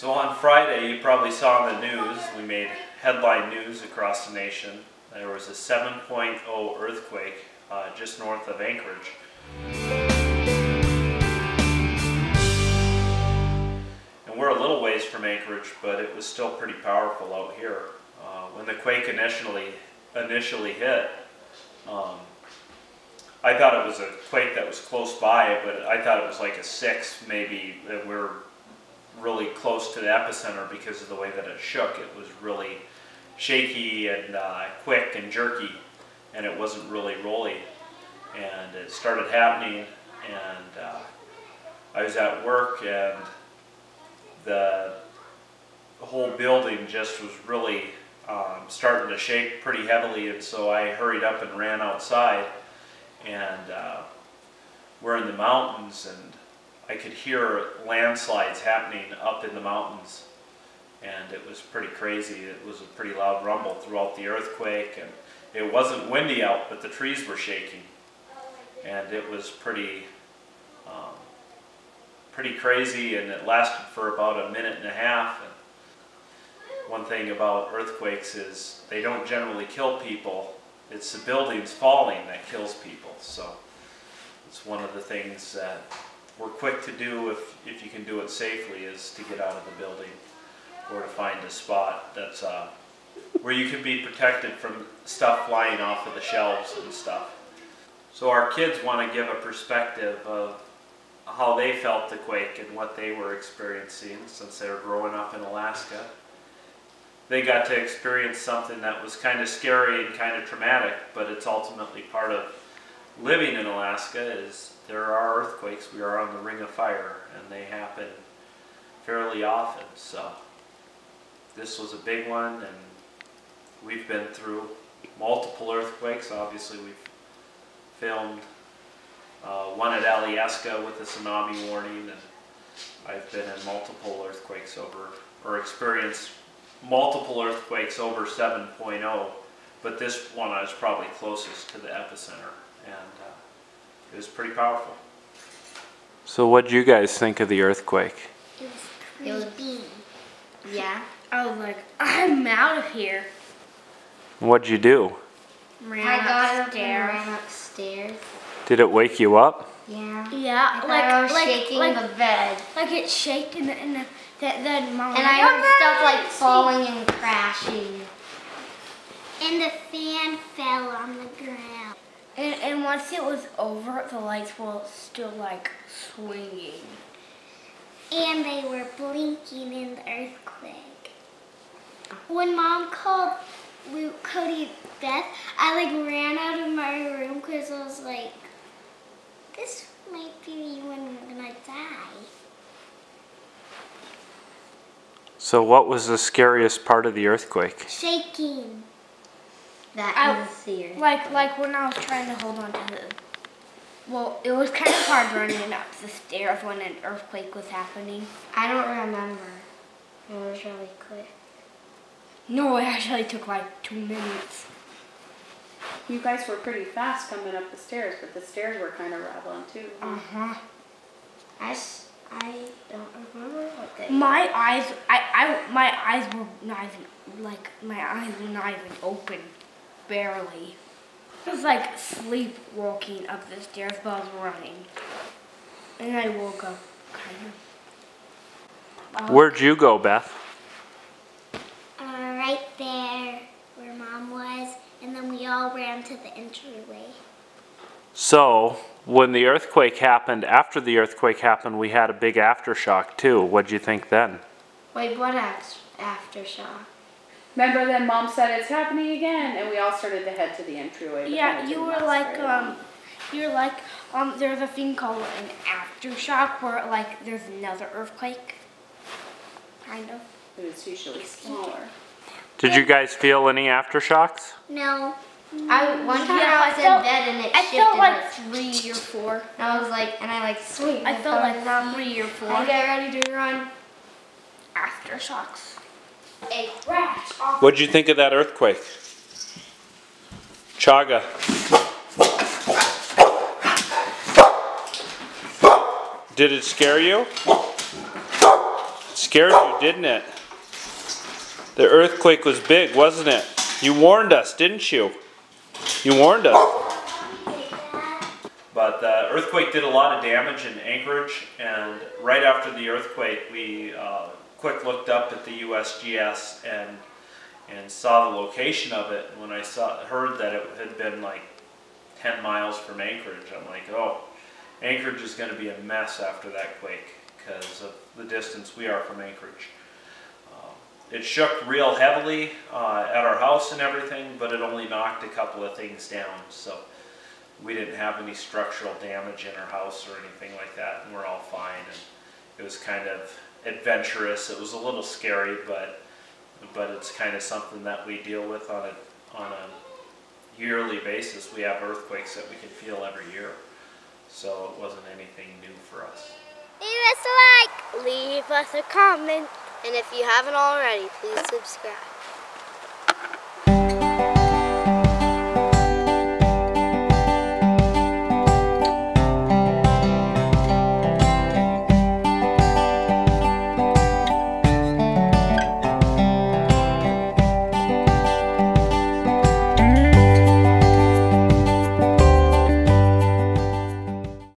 So on Friday, you probably saw in the news, we made headline news across the nation. There was a 7.0 earthquake just north of Anchorage. And we're a little ways from Anchorage, but it was still pretty powerful out here. When the quake initially hit, I thought it was a quake that was close by, but I thought it was like a 6 maybe. We're really close to the epicenter because of the way that it shook. It was really shaky and quick and jerky, and it wasn't really rolly. And it started happening, and I was at work, and the whole building just was really starting to shake pretty heavily, and so I hurried up and ran outside, and we're in the mountains, and I could hear landslides happening up in the mountains, and it was pretty crazy. It was a pretty loud rumble throughout the earthquake, and it wasn't windy out, but the trees were shaking, and it was pretty crazy, and it lasted for about a minute and a half. And one thing about earthquakes is they don't generally kill people. It's the buildings falling that kills people. So it's one of the things that we're quick to do if you can do it safely, is to get out of the building or to find a spot that's where you can be protected from stuff flying off of the shelves and stuff. So our kids want to give a perspective of how they felt the quake and what they were experiencing since they were growing up in Alaska. They got to experience something that was kind of scary and kind of traumatic, but it's ultimately part of living in Alaska. Is there are earthquakes. We are on the ring of fire, and they happen fairly often. So this was a big one, and we've been through multiple earthquakes. Obviously, we've filmed one at Alyeska with a tsunami warning, and I've been in multiple earthquakes experienced multiple earthquakes over 7.0, but this one I was probably closest to the epicenter, and it was pretty powerful. So what did you guys think of the earthquake? It was creepy. Yeah. I was like, I'm out of here. What'd you do? I got up and ran upstairs. Did it wake you up? Yeah. Yeah, I was shaking the bed. Like it shaked and then Mom. And I heard stuff like falling and crashing. And the fan fell on the ground. And once it was over, the lights were still like swinging. And they were blinking in the earthquake. When Mom called Cody Beth, I like ran out of my room because I was like, this might be when I'm gonna die. So what was the scariest part of the earthquake? Shaking. That was serious. Like when I was trying to hold on to well, it was kind of hard running up the stairs when an earthquake was happening. I don't remember. It was really quick. No, it actually took like 2 minutes. You guys were pretty fast coming up the stairs, but the stairs were kind of rattling too. Uh-huh. I don't remember what they My eyes were not even open, barely. It was like sleepwalking up the stairs, but I was running, and I woke up kind of. Where'd you go, Beth? Right there where Mom was, and then we all ran to the entryway. So when the earthquake happened, after the earthquake happened, we had a big aftershock too. What'd you think then? Wait, what aftershock? Remember then Mom said it's happening again, and we all started to head to the entryway. but Yeah, then it you didn't were last like, there's a thing called an aftershock where like there's another earthquake, kind of. It was usually smaller. Did you guys feel any aftershocks? No. One time I was in bed and it I shifted. felt like 3 or 4. And I was like, and I like sweet. I felt like 3 or 4 I get ready to run. aftershocks. A crash off. What'd you think of that earthquake? Chaga. Did it scare you? Scared you, didn't it? The earthquake was big, wasn't it? You warned us, didn't you? You warned us. But the earthquake did a lot of damage in Anchorage, and right after the earthquake, we quick looked up at the USGS and saw the location of it. And when I heard that it had been like 10 miles from Anchorage, I'm like, oh, Anchorage is going to be a mess after that quake because of the distance we are from Anchorage. It shook real heavily at our house and everything, but it only knocked a couple of things down. So we didn't have any structural damage in our house or anything like that, and we're all fine. And it was kind of adventurous. It was a little scary, but it's kind of something that we deal with on a yearly basis. We have earthquakes that we can feel every year, so it wasn't anything new for us. Leave us a like, leave us a comment, and if you haven't already, please subscribe.